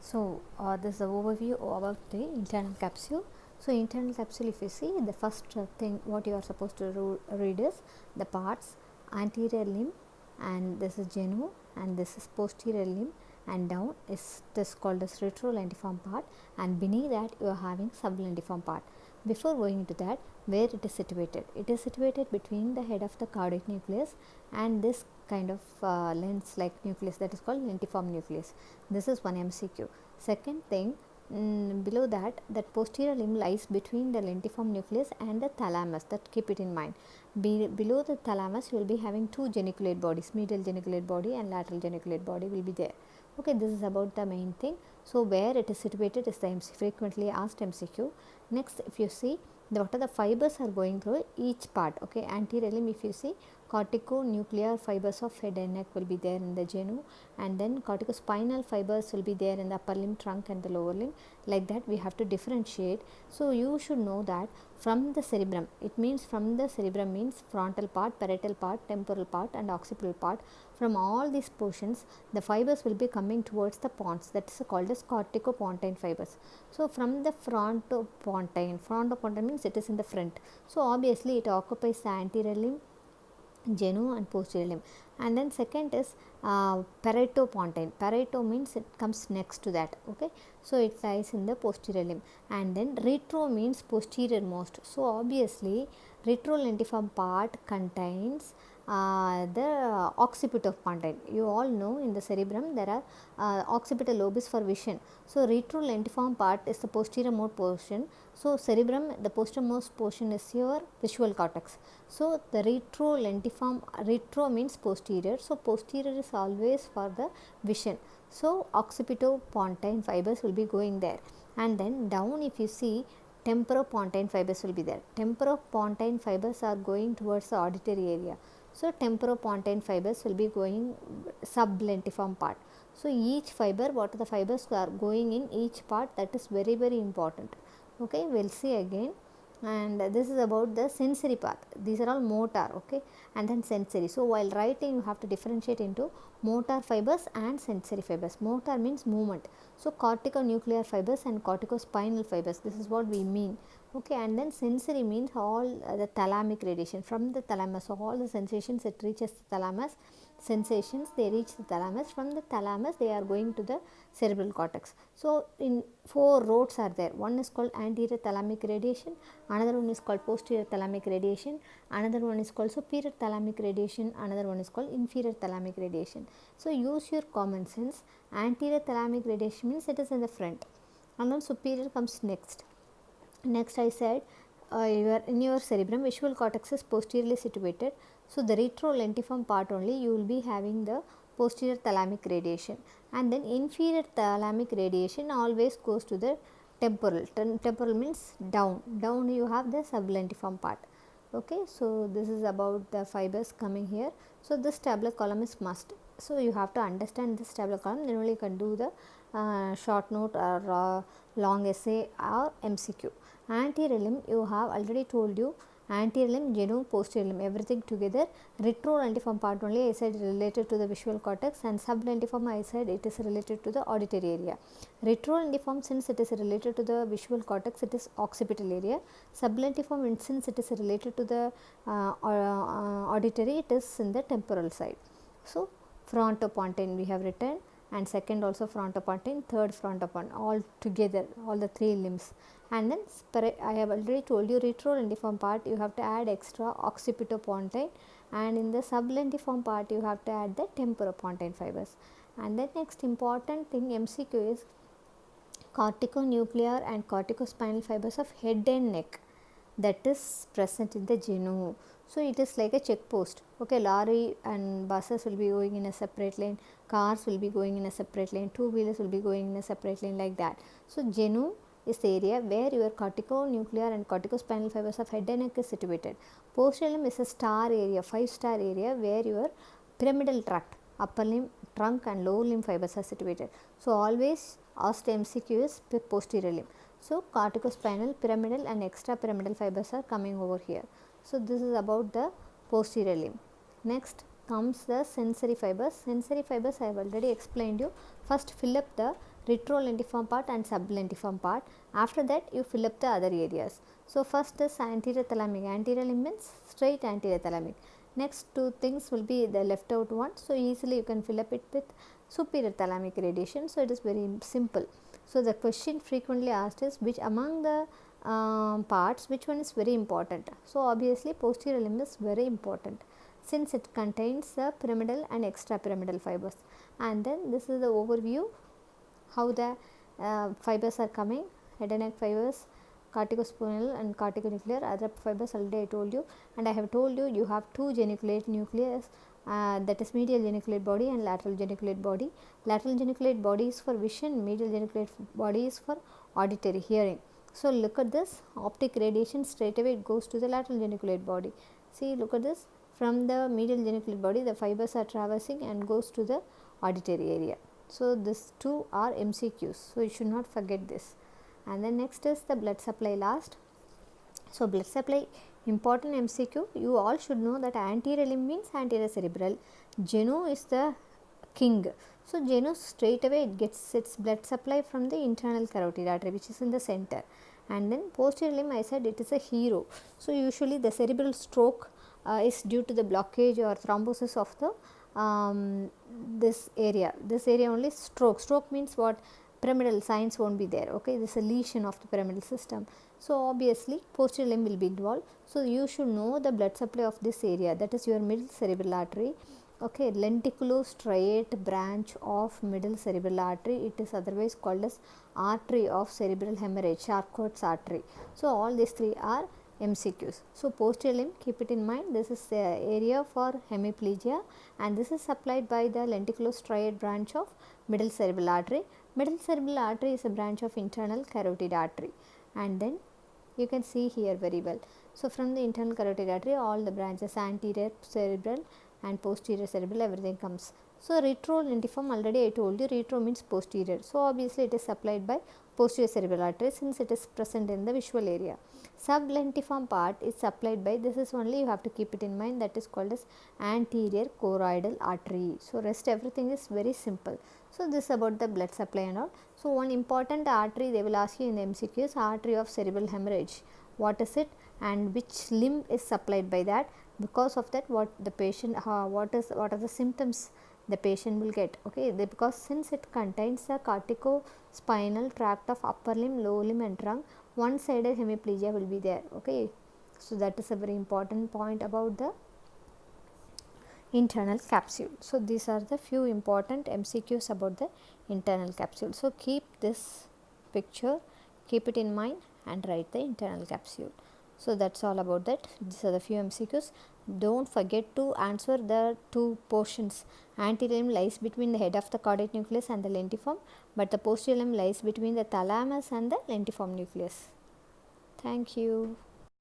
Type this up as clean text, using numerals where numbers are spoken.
This is the overview about the internal capsule. So internal capsule, if you see, the first thing what you are supposed to read is the parts: anterior limb, and this is genu, and this is posterior limb, and down is this called as retrolentiform part, and beneath that you are having sublentiform part. Before going to that, where it is situated? It is situated between the head of the cardiac nucleus and this kind of lens like nucleus, that is called lentiform nucleus. This is one MCQ. Second thing, below that, that posterior limb lies between the lentiform nucleus and the thalamus. That keep it in mind. Below the thalamus you will be having two geniculate bodies, medial geniculate body and lateral geniculate body will be there. Okay, this is about the main thing. So where it is situated is the frequently asked MCQ. Next, if you see, what are the fibers are going through each part. Okay, anterior limb, if you see, corticonuclear fibers of head and neck will be there in the genu, and then corticospinal fibers will be there in the upper limb, trunk and the lower limb. Like that we have to differentiate. So you should know that from the cerebrum, it means from the cerebrum means frontal part, parietal part, temporal part and occipital part. From all these portions the fibers will be coming towards the pons, that is called as corticopontine fibers. So from the frontopontine means it is in the front, so obviously it occupies the anterior limb, genu and posterior limb. And then second is parieto-pontine. Parieto means it comes next to that. Okay, so it lies in the posterior limb. And then retro means posterior most, so obviously retrolentiform part contains the occipitopontine. You all know in the cerebrum there are occipital lobe is for vision, so retrolentiform part is the posterior most portion. So cerebrum, the posteriormost portion is your visual cortex. So the retrolentiform, retro means posterior, so posterior is always for the vision. So occipitopontine fibers will be going there. And then down if you see, temporopontine fibers will be there. Temporopontine fibers are going towards the auditory area. So temporopontine fibers will be going sublentiform part. So each fiber, what are the fibers are going in each part, that is very important. Okay, we'll see again. And this is about the sensory part. These are all motor. Okay, and then sensory. So while writing you have to differentiate into motor fibers and sensory fibers. Motor means movement, so corticonuclear fibers and corticospinal fibers, this is what we mean. Okay, and then sensory means all the thalamic radiation from the thalamus. So all the sensations, it reaches the thalamus. Sensations, they reach the thalamus. From the thalamus they are going to the cerebral cortex. So in four roads are there. One is called anterior thalamic radiation, another one is called posterior thalamic radiation, another one is called superior thalamic radiation, another one is called inferior thalamic radiation. So use your common sense. Anterior thalamic radiation means it is in the front, and then superior comes next. Next I said in your cerebrum, visual cortex is posteriorly situated. So the retrolentiform part only you will be having the posterior thalamic radiation, and then inferior thalamic radiation always goes to the temporal. Temporal means down. Down you have the sublentiform part. Okay, so this is about the fibers coming here. So this tabular column is must. So you have to understand this tabular column, then only you can do the short note or long essay or MCQ. Anterior limb, you have already told you, anterior limb, genu, posterior limb, everything together. Retrolentiform part only I said related to the visual cortex, and sublentiform I said it is related to the auditory area. Retrolentiform, since it is related to the visual cortex, it is occipital area. Sublentiform, since it is related to the auditory, it is in the temporal side. So frontopontine we have written, and second also frontopontine, third frontopontine, all together, all the three limbs. And then I have already told you, retrolentiform part you have to add extra occipitopontine, and in the sublentiform part you have to add the temporopontine fibers. And then next important thing MCQ is corticonuclear and corticospinal fibers of head and neck, that is present in the genu. So it is like a check post. Okay, lorry and buses will be going in a separate lane, cars will be going in a separate lane, two-wheelers will be going in a separate lane, like that. So genu is the area where your corticonuclear and corticospinal fibers of head and neck is situated. Posterior limb is a star area, 5-star area, where your pyramidal tract, upper limb, trunk and lower limb fibers are situated. So always asked MCQ is posterior limb. So corticospinal, pyramidal and extrapyramidal fibers are coming over here. So this is about the posterior limb. Next comes the sensory fibers. Sensory fibers I have already explained you. First fill up the retrolentiform part and sublentiform part. After that you fill up the other areas. So first is anterior thalamic. Anterior limb means straight anterior thalamic. Next two things will be the left out one, so easily you can fill up it with superior thalamic radiation. So it is very simple. So the question frequently asked is which among the parts, which one is very important? So obviously posterior limb is very important since it contains the pyramidal and extrapyramidal fibers. And then this is the overview how the fibers are coming, head and neck fibers, corticospinal and corticonuclear. Other fibers already I told you, and I have told you you have two geniculate nucleus, that is medial geniculate body and lateral geniculate body. Lateral geniculate body is for vision, medial geniculate body is for auditory hearing. So look at this, optic radiation straight away it goes to the lateral geniculate body. See, look at this, from the medial geniculate body the fibers are traversing and goes to the auditory area. So these two are MCQs, so you should not forget this. And then next is the blood supply last. So blood supply, important MCQ, you all should know that anterior limb means anterior cerebral, genu is the king. So genu straight away it gets its blood supply from the internal carotid artery which is in the center, and then posterior limb I said it is a hero. So usually the cerebral stroke is due to the blockage or thrombosis of the this area only. Stroke means what? Pyramidal signs won't be there, okay, this is a lesion of the pyramidal system. So obviously posterior limb will be involved. So you should know the blood supply of this area, that is your middle cerebral artery, okay, lenticulostriate branch of middle cerebral artery. It is otherwise called as artery of cerebral hemorrhage, Charcot's artery. So all these three are MCQs. So posterior limb, keep it in mind, this is the area for hemiplegia, and this is supplied by the lenticulostriate branch of middle cerebral artery. Middle cerebral artery is a branch of internal carotid artery, and then you can see here very well. So from the internal carotid artery all the branches, anterior cerebral and posterior cerebral, everything comes. So retrolentiform, already I told you, retro means posterior, so obviously it is supplied by posterior cerebral artery since it is present in the visual area. Sublentiform part is supplied by, this is only you have to keep it in mind, that is called as anterior choroidal artery. So rest everything is very simple. So this is about the blood supply and all. So one important artery they will ask you in the MCQs, artery of cerebral hemorrhage, what is it and which limb is supplied by that. Because of that what the patient, what are the symptoms the patient will get, okay, because since it contains the corticospinal tract of upper limb, lower limb and trunk, one sided hemiplegia will be there, okay. So that is a very important point about the internal capsule. So these are the few important MCQs about the internal capsule. So keep this picture, keep it in mind and write the internal capsule. So that's all about that. These are the few MCQs. Don't forget to answer the two portions. Anterior limb lies between the head of the caudate nucleus and the lentiform, but the posterior limb lies between the thalamus and the lentiform nucleus. Thank you.